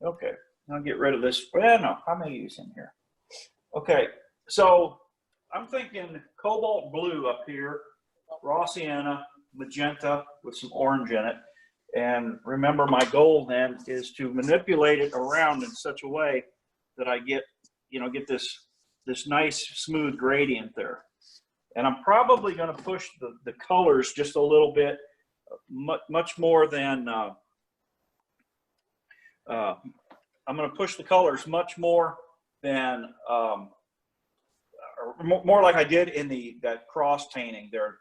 Okay, I'll get rid of this. Well, no, I may use in here. Okay, so I'm thinking cobalt blue up here, raw sienna, magenta with some orange in it. And remember, my goal then is to manipulate it around in such a way that I get, get this nice smooth gradient there. And I'm probably going to push the colors just a little bit, much more than, I'm going to push the colors much more than, more like I did in that cross painting there,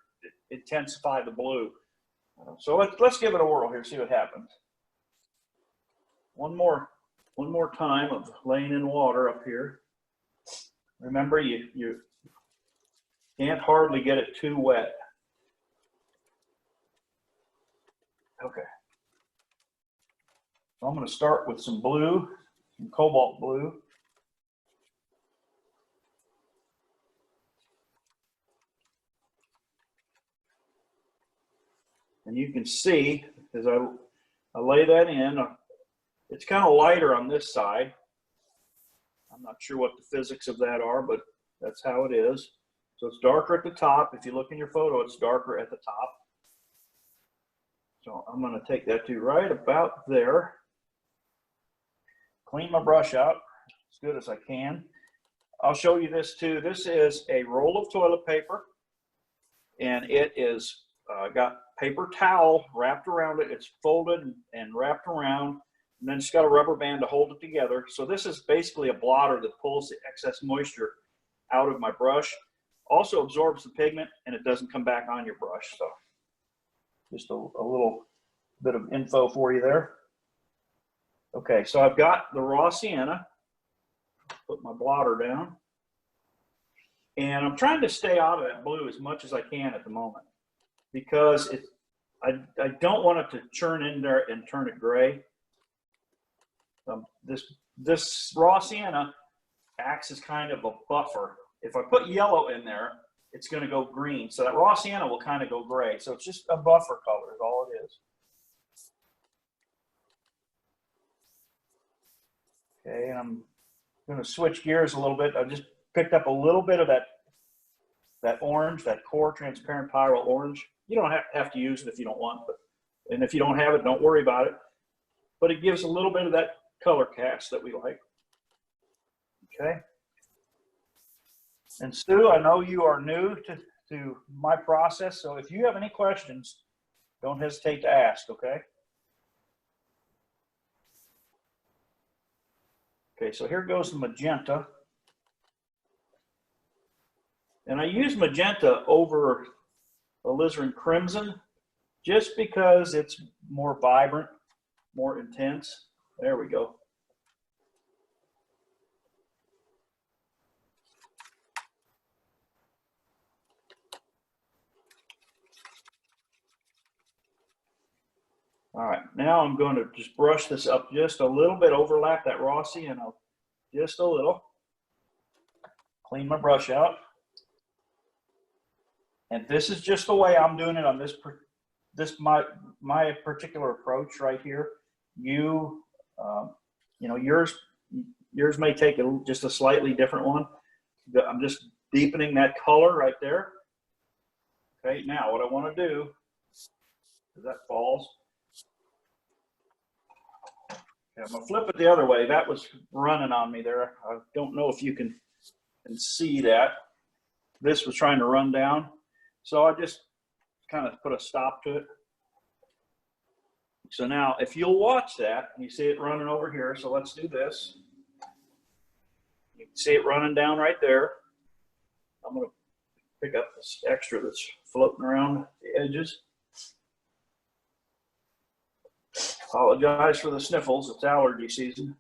intensify the blue. So let's give it a whirl here, see what happens. One more time of laying in water up here. Remember, you can't hardly get it too wet. Okay. So I'm going to start with some blue, some cobalt blue. And you can see as I lay that in, it's kind of lighter on this side. I'm not sure what the physics of that are, but that's how it is. So it's darker at the top. If you look in your photo, it's darker at the top. So I'm going to take that to right about there. Clean my brush out as good as I can. I'll show you this too. This is a roll of toilet paper, and it is got paper towel wrapped around it. It's folded and wrapped around, and then it's got a rubber band to hold it together. So this is basically a blotter that pulls the excess moisture out of my brush. Also absorbs the pigment, and it doesn't come back on your brush. So just a little bit of info for you there. Okay, so I've got the raw sienna. Put my blotter down. And I'm trying to stay out of that blue as much as I can at the moment, because I don't want it to churn in there and turn it gray. This raw sienna acts as kind of a buffer. If I put yellow in there, it's going to go green. So that raw sienna will kind of go gray. So it's just a buffer color is all it is. Okay, and I'm going to switch gears a little bit. I just picked up a little bit of that orange, that core transparent pyrrole orange. You don't have to use it if you don't want, and if you don't have it, don't worry about it. But it gives a little bit of that color cast that we like. Okay. And Stu, I know you are new to my process, so if you have any questions, don't hesitate to ask, okay? Okay, so here goes the magenta. And I use magenta over alizarin crimson just because it's more vibrant, more intense. There we go. All right, now I'm going to just brush this up just a little bit, overlap that raw sienna just a little. Clean my brush out. And this is just the way I'm doing it on my particular approach right here. You know, yours may take just a slightly different one. I'm just deepening that color right there. Okay, now what I want to do is that falls. Okay, I'm gonna flip it the other way. That was running on me there. I don't know if you can see that. This was trying to run down. So I just kind of put a stop to it. So now if you'll watch that, you see it running over here. So let's do this. You can see it running down right there. I'm going to pick up this extra that's floating around the edges. Apologize for the sniffles. It's allergy season.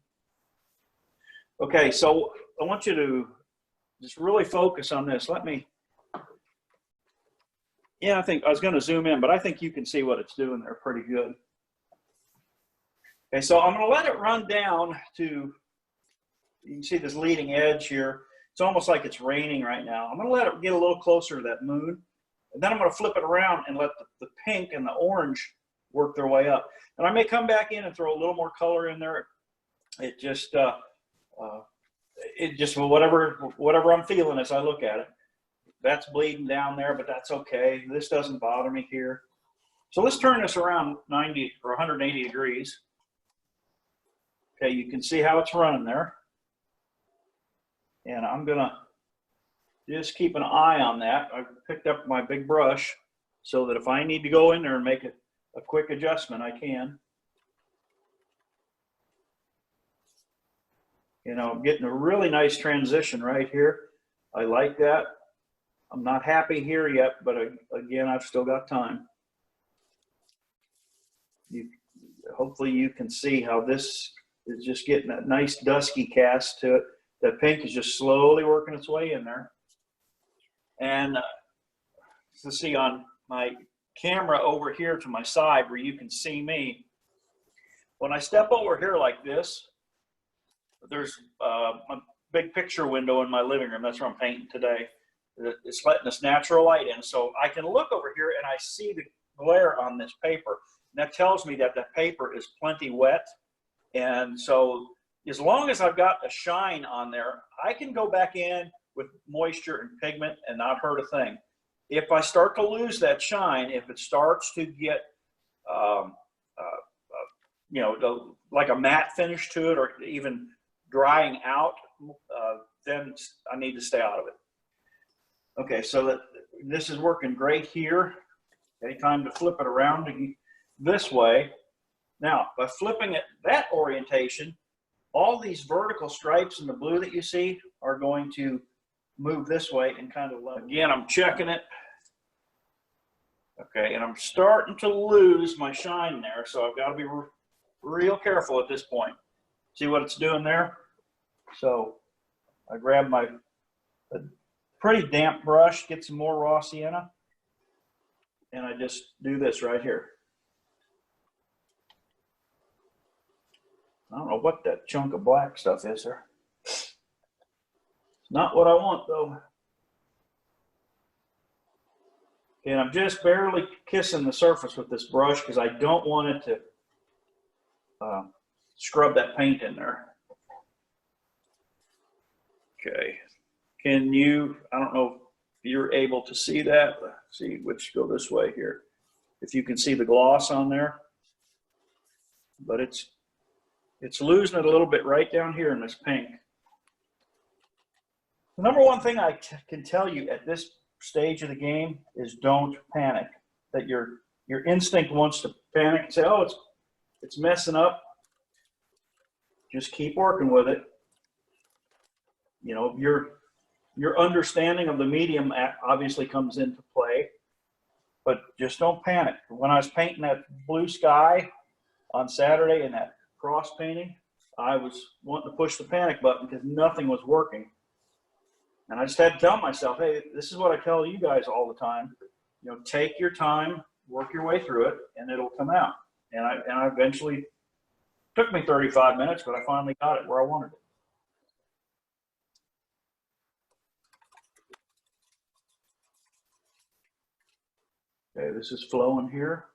Okay, so I want you to just really focus on this. Yeah, I think I was going to zoom in, but I think you can see what it's doing there pretty good. Okay, so I'm going to let it run down to, you can see this leading edge here. It's almost like it's raining right now. I'm going to let it get a little closer to that moon, and then I'm going to flip it around and let the pink and the orange work their way up. And I may come back in and throw a little more color in there It just, whatever I'm feeling as I look at it. That's bleeding down there, but that's okay. This doesn't bother me here. So let's turn this around 90 or 180 degrees. Okay, you can see how it's running there. And I'm gonna just keep an eye on that. I picked up my big brush so that if I need to go in there and make a quick adjustment, I can. You know, I'm getting a really nice transition right here. I like that. I'm not happy here yet, but again, I've still got time. Hopefully you can see how this is just getting that nice dusky cast to it. That pink is just slowly working its way in there. And to see on my camera over here to my side where you can see me, when I step over here like this, there's a big picture window in my living room. That's where I'm painting today. It's letting this natural light in. So I can look over here and I see the glare on this paper. And that tells me that the paper is plenty wet. And so as long as I've got a shine on there, I can go back in with moisture and pigment and not hurt a thing. If I start to lose that shine, if it starts to get, you know, like a matte finish to it or even drying out, then I need to stay out of it. Okay, so this is working great here. Okay, time to flip it around this way. Now, by flipping it that orientation, all these vertical stripes in the blue that you see are going to move this way and kind of level. Again, I'm checking it. Okay, and I'm starting to lose my shine there, so I've got to be real careful at this point. See what it's doing there? So I grab my pretty damp brush, get some more raw sienna, and I just do this right here. I don't know what that chunk of black stuff is there. It's not what I want though. And I'm just barely kissing the surface with this brush because I don't want it to scrub that paint in there. Okay. Can you, I don't know if you're able to see that. Let's see, which go this way here. If you can see the gloss on there. But it's losing it a little bit right down here in this pink. The number one thing I can tell you at this stage of the game is don't panic. That your instinct wants to panic and say, oh, it's messing up. Just keep working with it. You know, your understanding of the medium obviously comes into play, but just don't panic. When I was painting that blue sky on Saturday in that cross painting, I was wanting to push the panic button because nothing was working. And I just had to tell myself, hey, this is what I tell you guys all the time. You know, take your time, work your way through it, and it'll come out. And I eventually, took me 35 minutes, but I finally got it where I wanted it. Okay, this is flowing here.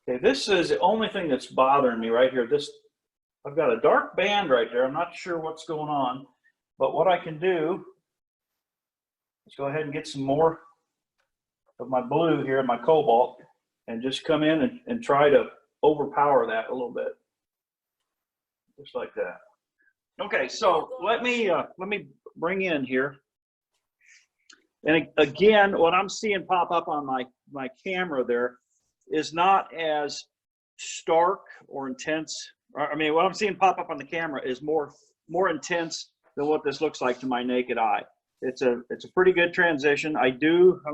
Okay, this is the only thing that's bothering me right here. I've got a dark band right there. I'm not sure what's going on, but what I can do is go ahead and get some more of my blue here, my cobalt, and just come in and try to overpower that a little bit, just like that. Okay, so let me bring in here. And again, what I'm seeing pop up on my camera there is not as stark or intense. I mean, what I'm seeing pop up on the camera is more intense than what this looks like to my naked eye. It's a pretty good transition. I'm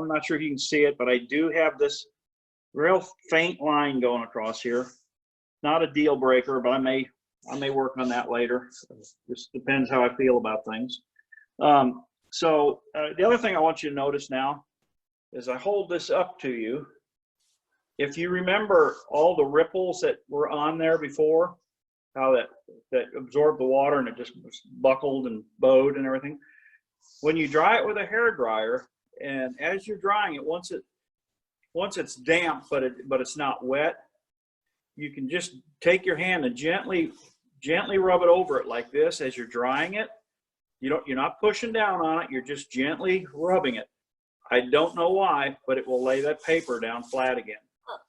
not sure if you can see it, but I do have this real faint line going across here. Not a deal breaker, but I may work on that later. Just depends how I feel about things. So the other thing I want you to notice now is I hold this up to you. If you remember all the ripples that were on there before, how that absorbed the water and it just buckled and bowed and everything. When you dry it with a hair dryer, and as you're drying it, once it's damp but it's not wet, you can just take your hand and gently gently rub it over it like this as you're drying it. You're not pushing down on it, you're just gently rubbing it. I don't know why, but it will lay that paper down flat again.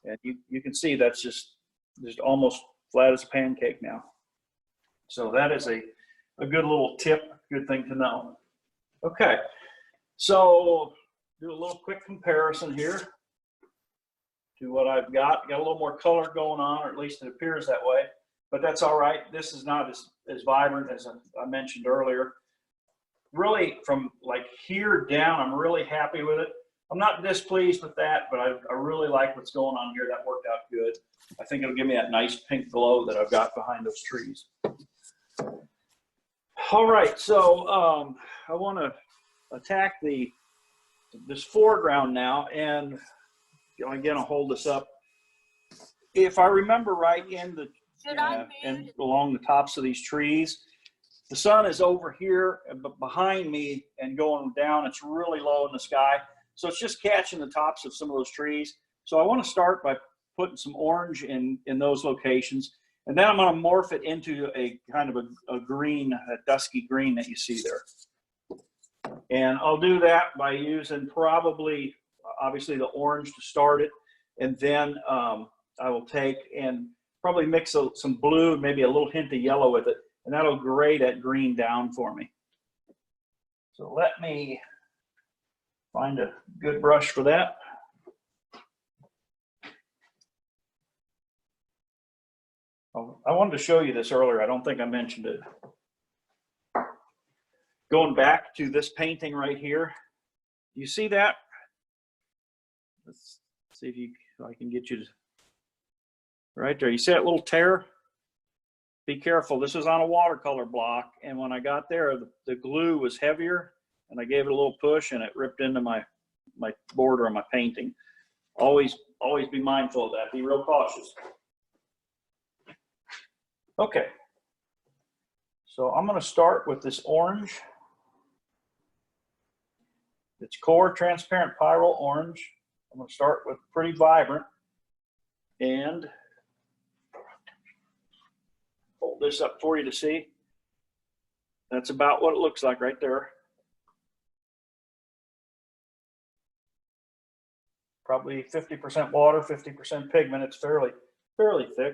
And you can see that's just almost flat as a pancake now. So that is a good little tip, good thing to know. Okay, so do a little quick comparison here to what I've got. Got a little more color going on, or at least it appears that way, but that's all right. This is not as vibrant as I mentioned earlier. Really, from like here down, I'm really happy with it. I'm not displeased with that, but I really like what's going on here. That worked out good. I think it'll give me that nice pink glow that I've got behind those trees. All right, so I want to attack this foreground now, and again, I'll hold this up. If I remember right, and along the tops of these trees, the sun is over here, but behind me and going down, it's really low in the sky. So it's just catching the tops of some of those trees. So I want to start by putting some orange in those locations. And then I'm going to morph it into a kind of a green, a dusky green that you see there. And I'll do that by using probably, obviously, the orange to start it. And then I will take and probably mix some blue and maybe a little hint of yellow with it. And that'll gray that green down for me. So let me find a good brush for that. Oh, I wanted to show you this earlier. I don't think I mentioned it. Going back to this painting right here. You see that? Let's see if I can get you to, right there. You see that little tear? Be careful, this is on a watercolor block, and when I got there, the glue was heavier, and I gave it a little push, and it ripped into my border on my painting. Always be mindful of that. Be real cautious. Okay, so I'm going to start with this orange. It's Core Transparent Pyrrole Orange. I'm going to start with pretty vibrant, and hold this up for you to see. That's about what it looks like right there. Probably 50% water, 50% pigment. It's fairly thick.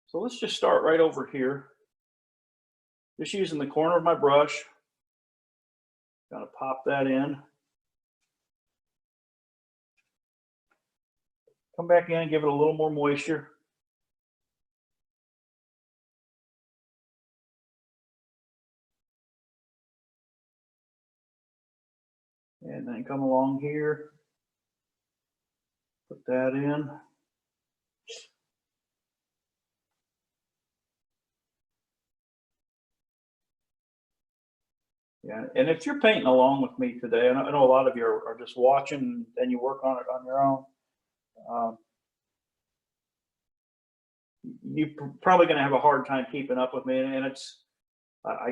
So let's just start right over here. Just using the corner of my brush. Gonna pop that in. Come back in and give it a little more moisture. And then come along here, put that in. Yeah, and if you're painting along with me today, I know a lot of you are just watching and you work on it on your own. You're probably going to have a hard time keeping up with me, and it's, I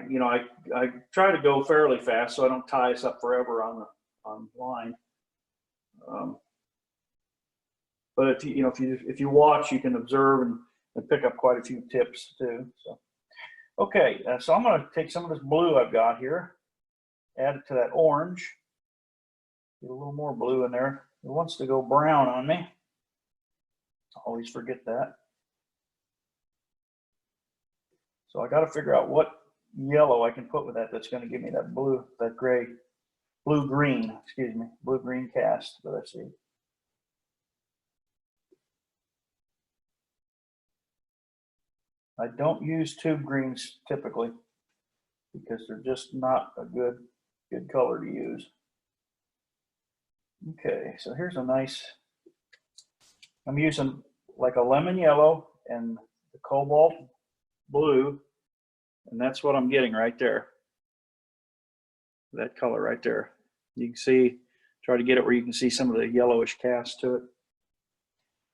try to go fairly fast so I don't tie us up forever on line. But if you watch, you can observe and pick up quite a few tips too. So, okay, so I'm going to take some of this blue I've got here, add it to that orange. Get a little more blue in there. It wants to go brown on me. Always forget that. So I got to figure out what yellow I can put with that that's going to give me that blue, that gray, blue-green, excuse me, blue-green cast that I see. I don't use tube greens typically because they're just not a good color to use. Okay, so here's a nice, I'm using like a lemon yellow and the cobalt blue, and that's what I'm getting right there. That color right there. You can see, try to get it where you can see some of the yellowish cast to it.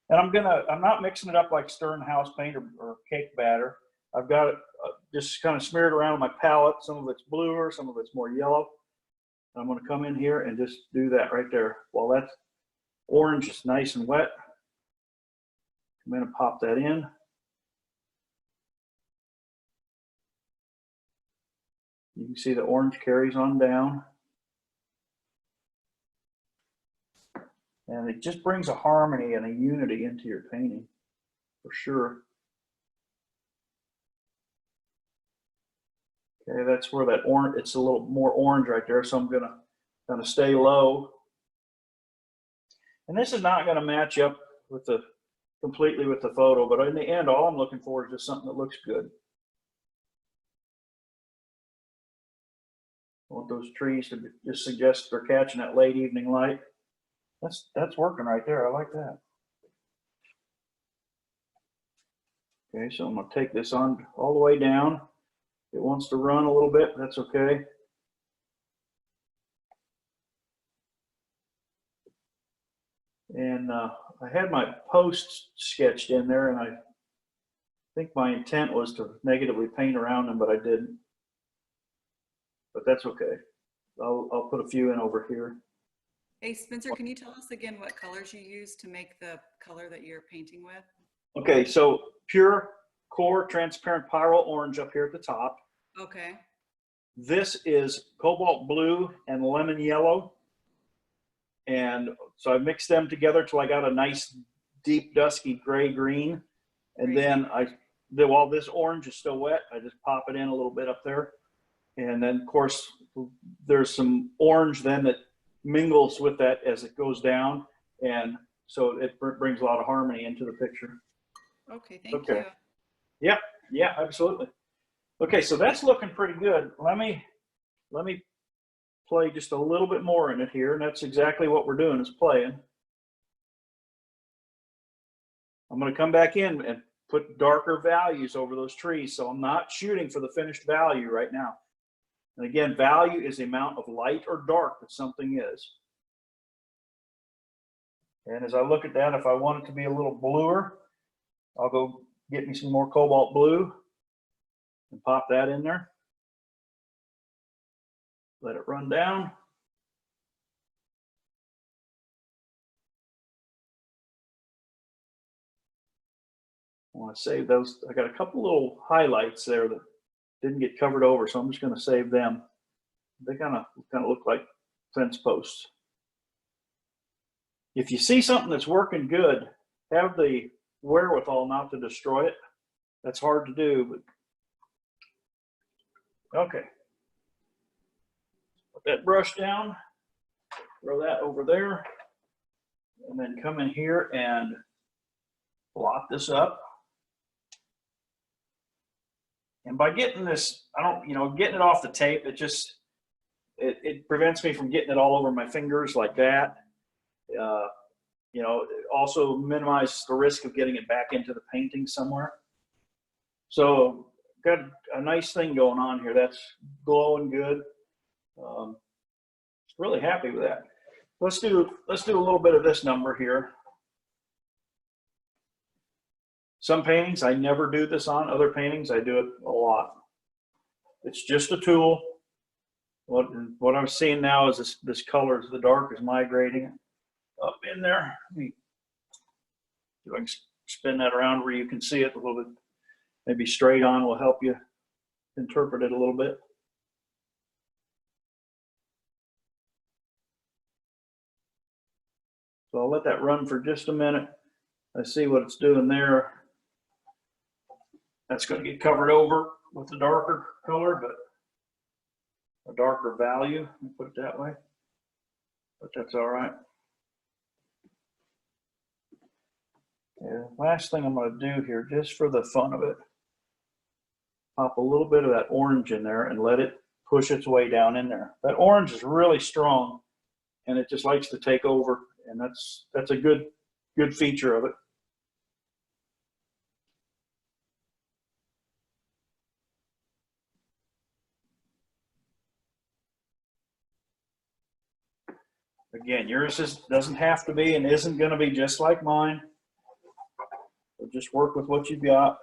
And I'm not mixing it up like stirring house paint or cake batter. I've got it just kind of smeared around on my palette. Some of it's bluer, some of it's more yellow. And I'm going to come in here and just do that right there. While that orange is nice and wet, I'm going to pop that in. You can see the orange carries on down. And it just brings a harmony and a unity into your painting, for sure. Okay, that's where that orange, it's a little more orange right there, so I'm gonna kind of stay low. And this is not gonna match up with the completely with the photo, but in the end, all I'm looking for is just something that looks good. I want those trees to just suggest they're catching that late evening light. That's working right there. I like that. Okay, so I'm gonna take this on all the way down. It wants to run a little bit, that's okay. And I had my posts sketched in there, and I think my intent was to negatively paint around them, but I didn't. But that's okay. I'll put a few in over here. Hey, Spencer, can you tell us again what colors you use to make the color that you're painting with? Okay, so pure core transparent pyrrole orange up here at the top. Okay. This is cobalt blue and lemon yellow. And so I mixed them together till I got a nice deep dusky gray green. And Great. then while this orange is still wet, I just pop it in a little bit up there. And then of course there's some orange then that mingles with that as it goes down. And so it brings a lot of harmony into the picture. Okay, thank you. Yeah, absolutely. Okay, so that's looking pretty good. Let me play just a little bit more in it here, and that's exactly what we're doing is playing. I'm going to come back in and put darker values over those trees, so I'm not shooting for the finished value right now. And again, value is the amount of light or dark that something is. And as I look at that, if I want it to be a little bluer, I'll go get me some more cobalt blue and pop that in there. Let it run down. I want to save those. I got a couple little highlights there that didn't get covered over, so I'm just going to save them. They kind of look like fence posts. If you see something that's working good, have the wherewithal not to destroy it. That's hard to do, but okay. Put that brush down, throw that over there, and then come in here and blot this up. And by getting this, getting it off the tape, it prevents me from getting it all over my fingers like that. It also minimizes the risk of getting it back into the painting somewhere. So got a nice thing going on here. That's glowing good. Really happy with that. Let's do a little bit of this number here. Some paintings I never do this on. Other paintings I do it a lot. It's just a tool. What I'm seeing now is this color, the dark is migrating up in there. Let me see if I can spin that around where you can see it a little bit. Maybe straight on will help you interpret it a little bit. So I'll let that run for just a minute. I see what it's doing there. That's going to get covered over with a darker color, but a darker value, let me put it that way. But that's all right. Yeah, last thing I'm going to do here, just for the fun of it, pop a little bit of that orange in there and let it push its way down in there. That orange is really strong, and it just likes to take over, and that's a good feature of it. Again, yours doesn't have to be and isn't going to be just like mine. So just work with what you've got.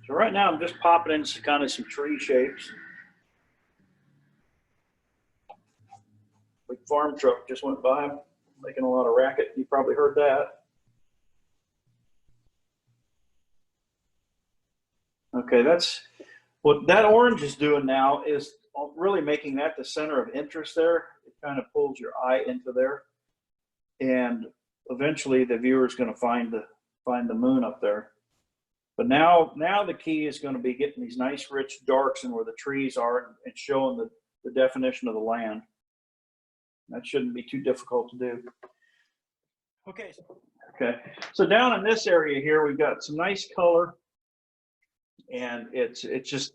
So right now I'm just popping in kind of some tree shapes. farm truck just went by, making a lot of racket. You probably heard that. Okay, that's what that orange is doing now, is really making that the center of interest there. It kind of pulls your eye into there. And eventually the viewer is going to find the moon up there. But now the key is going to be getting these nice rich darks in where the trees are and showing the definition of the land. That shouldn't be too difficult to do. Okay. So down in this area here, we've got some nice color, and it's just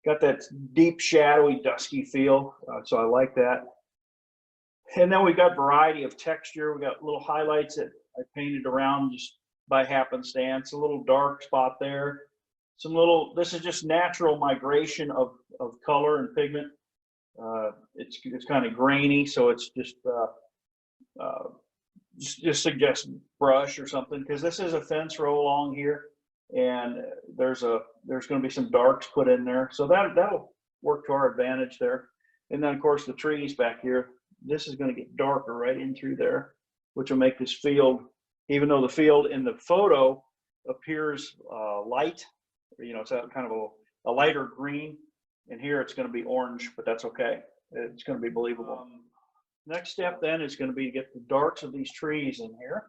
got that deep shadowy dusky feel. So I like that. And then we got variety of texture. We got little highlights that I painted around just by happenstance, a little dark spot there. This is just natural migration of color and pigment. It's kind of grainy, so it's just suggest brush or something, because this is a fence row along here, and there's going to be some darks put in there, so that'll work to our advantage there. And then of course the trees back here, this is going to get darker right in through there, which will make this field, even though the field in the photo appears light, it's kind of a lighter green, and here it's going to be orange, but that's okay. It's going to be believable. Next step then is going to be to get the darks of these trees in here.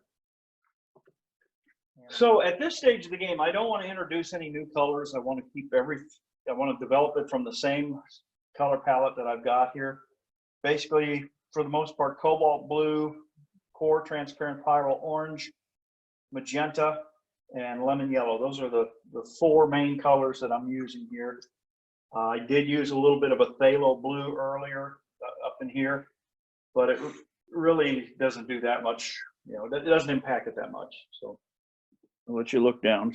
So at this stage of the game, I don't want to introduce any new colors. I want to develop it from the same color palette that I've got here. Basically, for the most part, cobalt blue, core transparent pyrrole orange, magenta, and lemon yellow. Those are the four main colors that I'm using here. I did use a little bit of a phthalo blue earlier up in here, but it really doesn't do that much. It doesn't impact it that much. So I'll let you look down.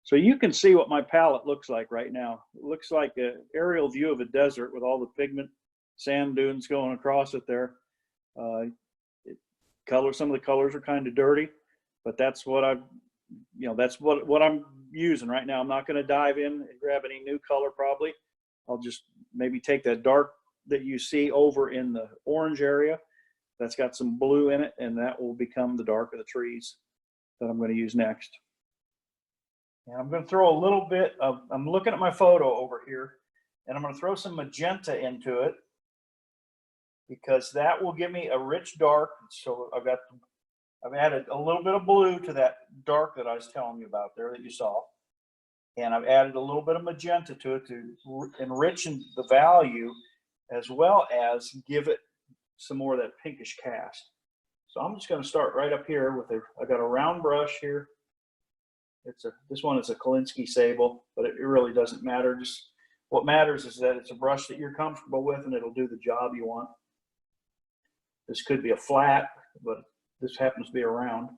So you can see what my palette looks like right now. It looks like an aerial view of a desert with all the pigment sand dunes going across it there. Some of the colors are kind of dirty, but that's what that's what I'm using right now. I'm not going to dive in and grab any new color probably. I'll just maybe take that dark that you see over in the orange area that's got some blue in it, and that will become the dark of the trees that I'm going to use next. And I'm going to throw a little bit of, I'm looking at my photo over here, and I'm going to throw some magenta into it, because that will give me a rich dark. So I've added a little bit of blue to that dark that I was telling you about there that you saw. And I've added a little bit of magenta to it to enrich the value, as well as give it some more of that pinkish cast. So I'm just going to start right up here with I got a round brush here. This one is a Kolinsky Sable, but it really doesn't matter. Just what matters is that it's a brush that you're comfortable with, and it'll do the job you want. This could be a flat, but this happens to be a round.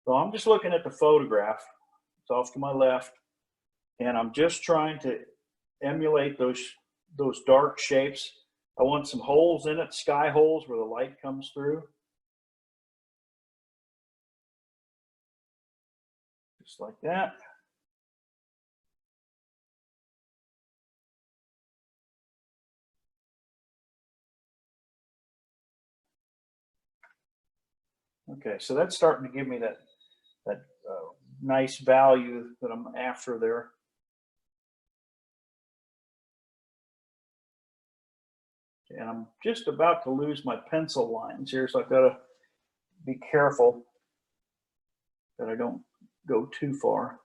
So I'm just looking at the photograph. It's off to my left, and I'm just trying to emulate those dark shapes. I want some holes in it, sky holes where the light comes through. Just like that. Okay, so that's starting to give me that nice value that I'm after there. And I'm just about to lose my pencil lines here, so I've got to be careful that I don't go too far.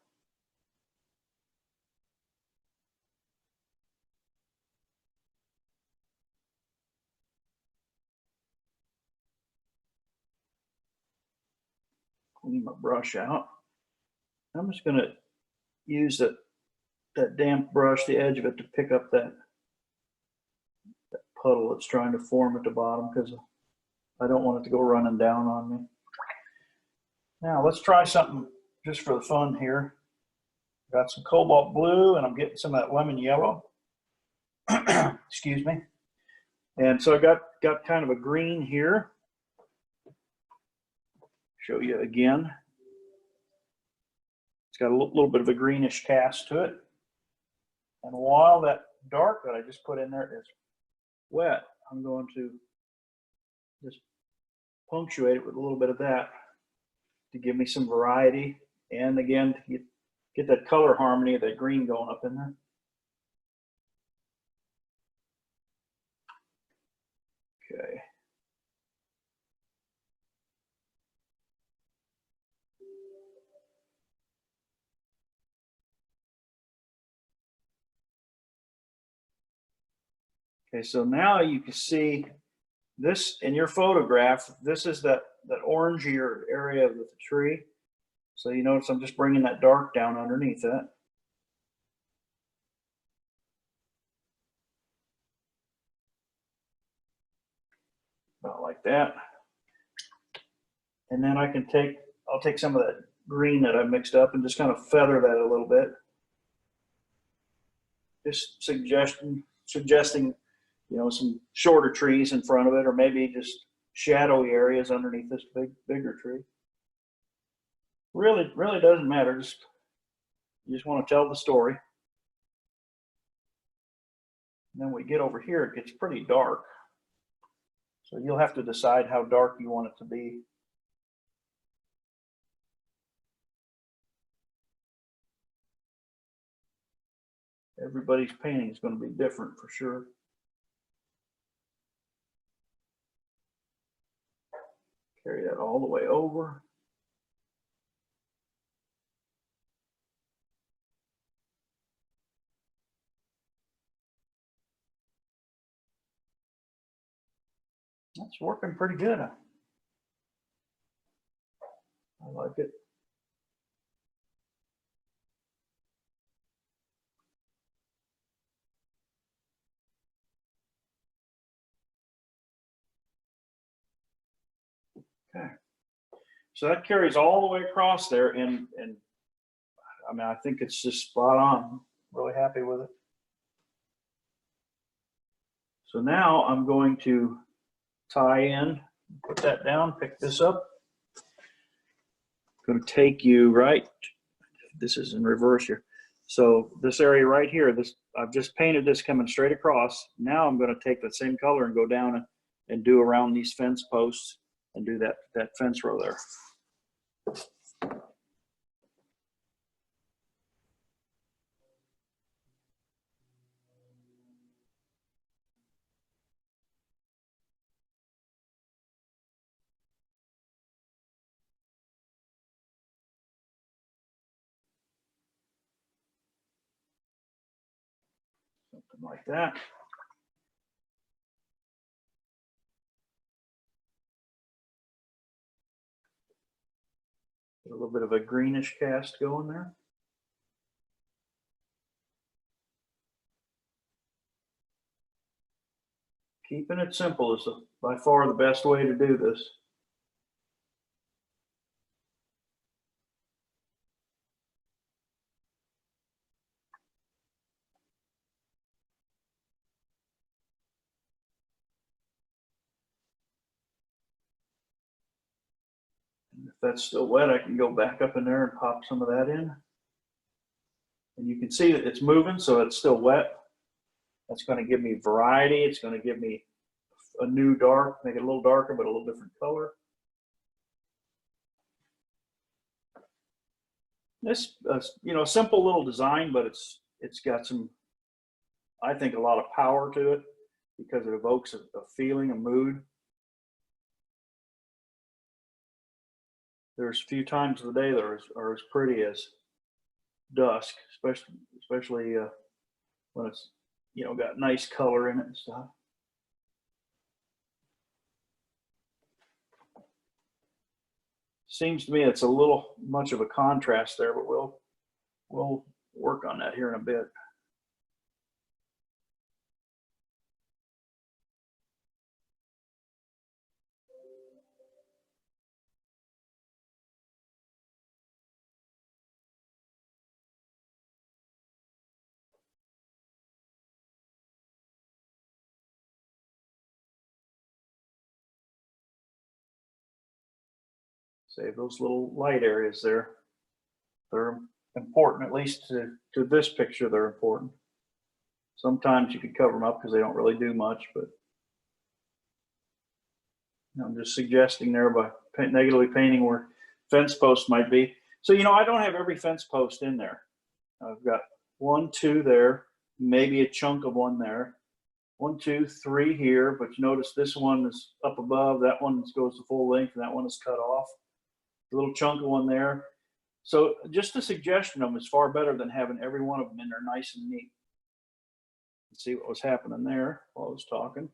Clean my brush out. I'm just going to use that damp brush, the edge of it, to pick up that puddle that's trying to form at the bottom, because I don't want it to go running down on me. Now let's try something just for the fun here. Got some cobalt blue, and I'm getting some of that lemon yellow. Excuse me. And so I got kind of a green here. Show you again. It's got a little bit of a greenish cast to it. And while that dark that I just put in there is wet, I'm going to Just punctuate it with a little bit of that to give me some variety. And again, to get that color harmony of that green going up in there. Okay. Okay, so now you can see this in your photograph. This is that orangier area of the tree. So you notice I'm just bringing that dark down underneath it. About like that. And then I'll take some of that green that I mixed up and just kind of feather that a little bit. Just suggesting, you know, some shorter trees in front of it, or maybe just shadowy areas underneath this bigger tree. Really doesn't matter. You just want to tell the story. And then we get over here, it gets pretty dark. So you'll have to decide how dark you want it to be. Everybody's painting is going to be different for sure. Carry that all the way over. That's working pretty good. I like it. Okay. So that carries all the way across there, and I mean, I think it's just spot on. Really happy with it. So now I'm going to tie in, put that down, pick this up. I'm going to take you right, this is in reverse here. So this area right here, I've just painted this coming straight across. Now I'm going to take that same color and go down and do around these fence posts and do that fence row there. Something like that. Get a little bit of a greenish cast going there. Keeping it simple is by far the best way to do this. And if that's still wet, I can go back up in there and pop some of that in. And you can see that it's moving, so it's still wet. That's going to give me variety. It's going to give me a new dark, make it a little darker, but a little different color. This, you know, simple little design, but it's got some, I think, a lot of power to it because it evokes a feeling, a mood. There's few times of the day that are as pretty as dusk, especially when it's, you know, got nice color in it and stuff. Seems to me it's a little much of a contrast there, but we'll work on that here in a bit. Save those little light areas there. They're important, at least to this picture, they're important. Sometimes you could cover them up because they don't really do much, but I'm just suggesting there by negatively painting where fence posts might be. So, you know, I don't have every fence post in there. I've got 1, 2 there, maybe a chunk of one there. 1, 2, 3 here, but you notice this one is up above, that one goes to full length, and that one is cut off. A little chunk of one there. So just a suggestion of them is far better than having every one of them in there nice and neat. Let's see what was happening there while I was talking.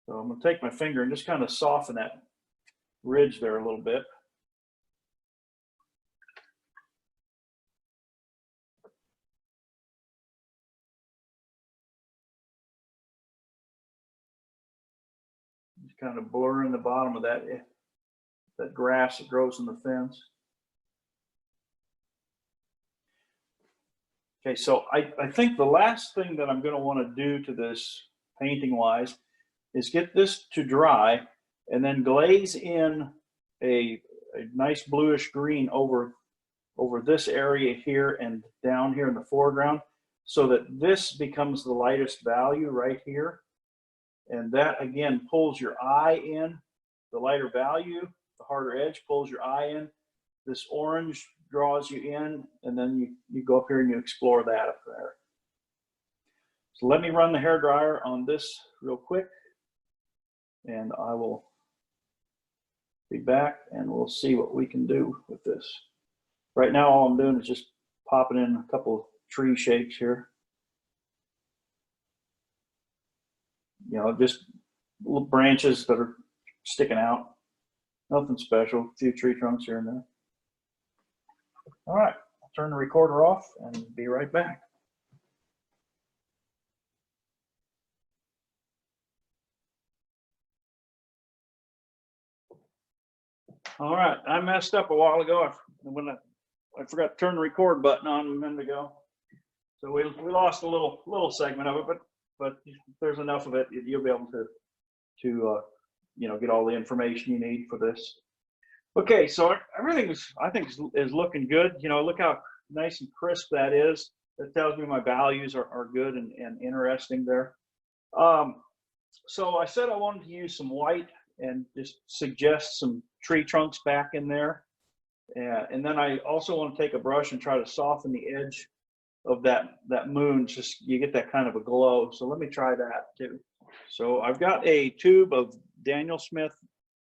So I'm going to take my finger and just kind of soften that ridge there a little bit. Just kind of blurring the bottom of that grass that grows in the fence. Okay, so I think the last thing that I'm going to want to do to this painting wise is get this to dry and then glaze in a nice bluish green over this area here and down here in the foreground, so that this becomes the lightest value right here. And that again pulls your eye in. The lighter value, the harder edge pulls your eye in. This orange draws you in, and then you go up here and you explore that up there. So let me run the hairdryer on this real quick, and I will be back and we'll see what we can do with this. Right now, all I'm doing is just popping in a couple of tree shapes here. You know, just little branches that are sticking out. Nothing special, a few tree trunks here and there. All right, I'll turn the recorder off and be right back. All right, I messed up a while ago when I forgot to turn the record button on a minute ago. So we lost a little segment of it, but if there's enough of it, you'll be able to you know, get all the information you need for this. Okay, so everything I think is looking good. You know, look how nice and crisp that is. That tells me my values are good and interesting there. So I said I wanted to use some white and just suggest some tree trunks back in there. And then I also want to take a brush and try to soften the edge of that moon. Just you get that kind of a glow. So let me try that too. So I've got a tube of Daniel Smith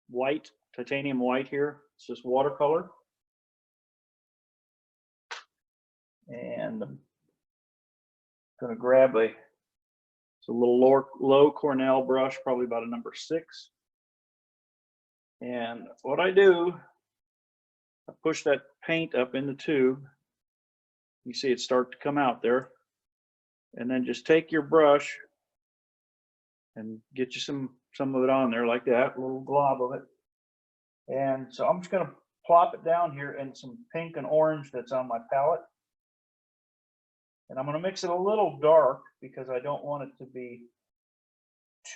white, titanium white here. It's just watercolor. And I'm going to grab a little low Cornell brush, probably about a number 6. And what I do, I push that paint up in the tube. You see it start to come out there. And then just take your brush and get you some of it on there like that, a little glob of it. And so I'm just going to plop it down here in some pink and orange that's on my palette. And I'm going to mix it a little dark because I don't want it to be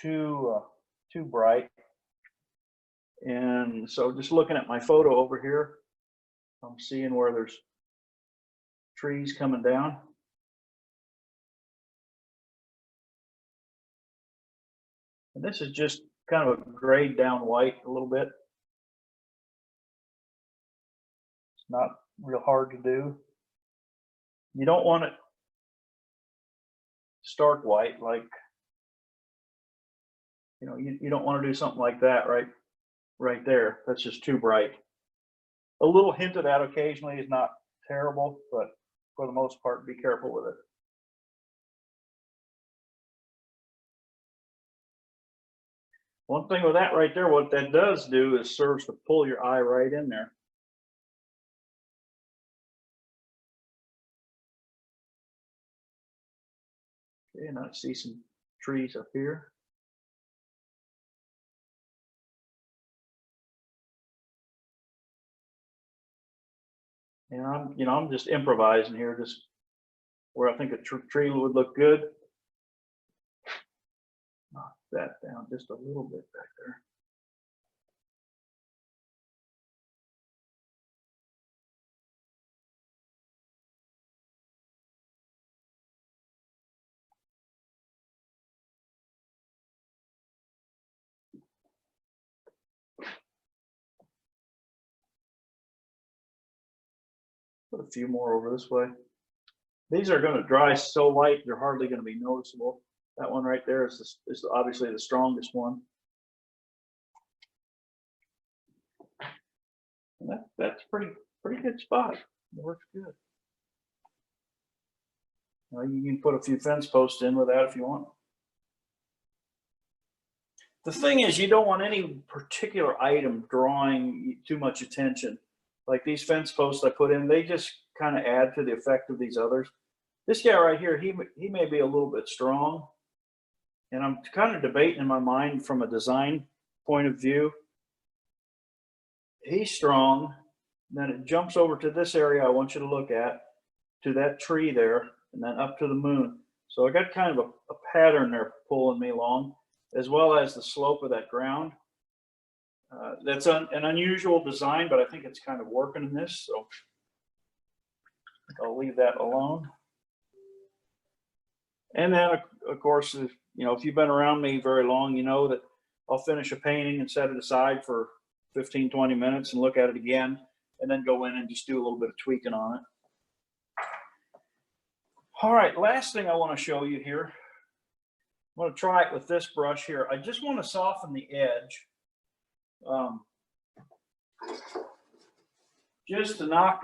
too bright. And so just looking at my photo over here, I'm seeing where there's trees coming down. And this is just kind of a grayed down white a little bit. It's not real hard to do. You don't want it stark white, like, you know, you don't want to do something like that right there. That's just too bright. A little hint of that occasionally is not terrible, but for the most part, be careful with it. One thing with that right there, what that does do is serves to pull your eye right in there. Okay, and I see some trees up here. And I'm just improvising here, just where I think a tree would look good. Knock that down just a little bit back there. a few more over this way. These are going to dry so light, they're hardly going to be noticeable. That one right there is obviously the strongest one. And that's pretty good spot. It works good. Now you can put a few fence posts in with that if you want. The thing is, you don't want any particular item drawing too much attention. Like these fence posts I put in, they just kind of add to the effect of these others. This guy right here, he may be a little bit strong. And I'm kind of debating in my mind from a design point of view. He's strong. Then it jumps over to this area I want you to look at, to that tree there, and then up to the moon. So I got kind of a pattern there pulling me along, as well as the slope of that ground. That's an unusual design, but I think it's kind of working in this, so I'll leave that alone. And then, of course, if you've been around me very long, you know that I'll finish a painting and set it aside for 15, 20 minutes and look at it again, and then go in and just do a little bit of tweaking on it. All right, last thing I want to show you here. I'm going to try it with this brush here. I just want to soften the edge. Just to knock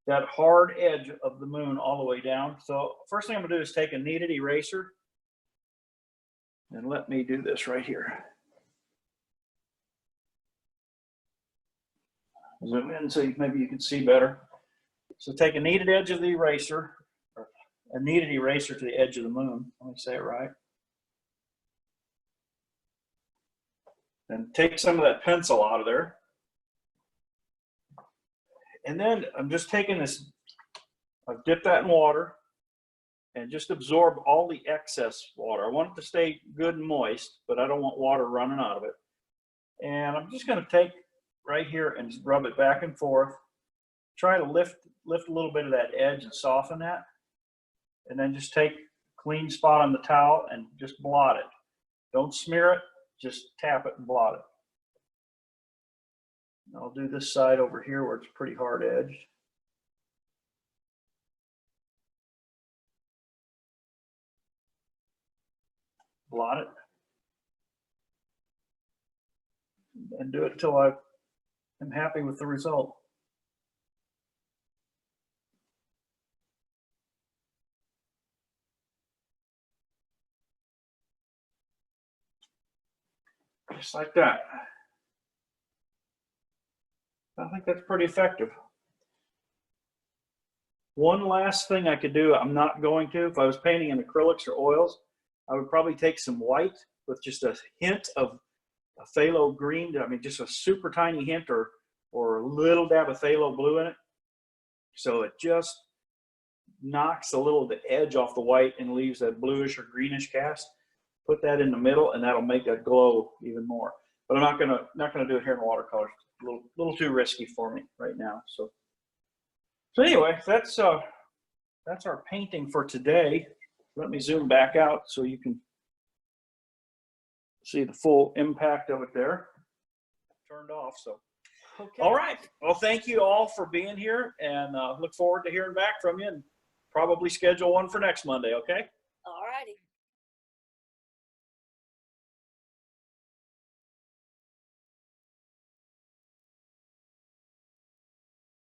that hard edge of the moon all the way down. So first thing I'm going to do is take a kneaded eraser. And let me do this right here. Zoom in so maybe you can see better. So take a kneaded edge of the eraser, or a kneaded eraser to the edge of the moon. Let me say it right. And take some of that pencil out of there. And then I'm just taking this, I've dipped that in water and just absorb all the excess water. I want it to stay good and moist, but I don't want water running out of it. And I'm just going to take right here and just rub it back and forth. Try to lift a little bit of that edge and soften that. And then just take a clean spot on the towel and just blot it. Don't smear it, just tap it and blot it. And I'll do this side over here where it's pretty hard edged. Blot it. And do it until I am happy with the result. Just like that. I think that's pretty effective. One last thing I could do, I'm not going to, if I was painting in acrylics or oils, I would probably take some white with just a hint of a phthalo green, I mean just a super tiny hint or a little dab of phthalo blue in it. So it just knocks a little of the edge off the white and leaves that bluish or greenish cast. Put that in the middle and that'll make that glow even more. But I'm not gonna do it here in watercolor. It's a little too risky for me right now. So anyway, that's our painting for today. Let me zoom back out so you can see the full impact of it there. Turned off, so. Okay. All right. Well, thank you all for being here, and look forward to hearing back from you, and probably schedule one for next Monday, okay?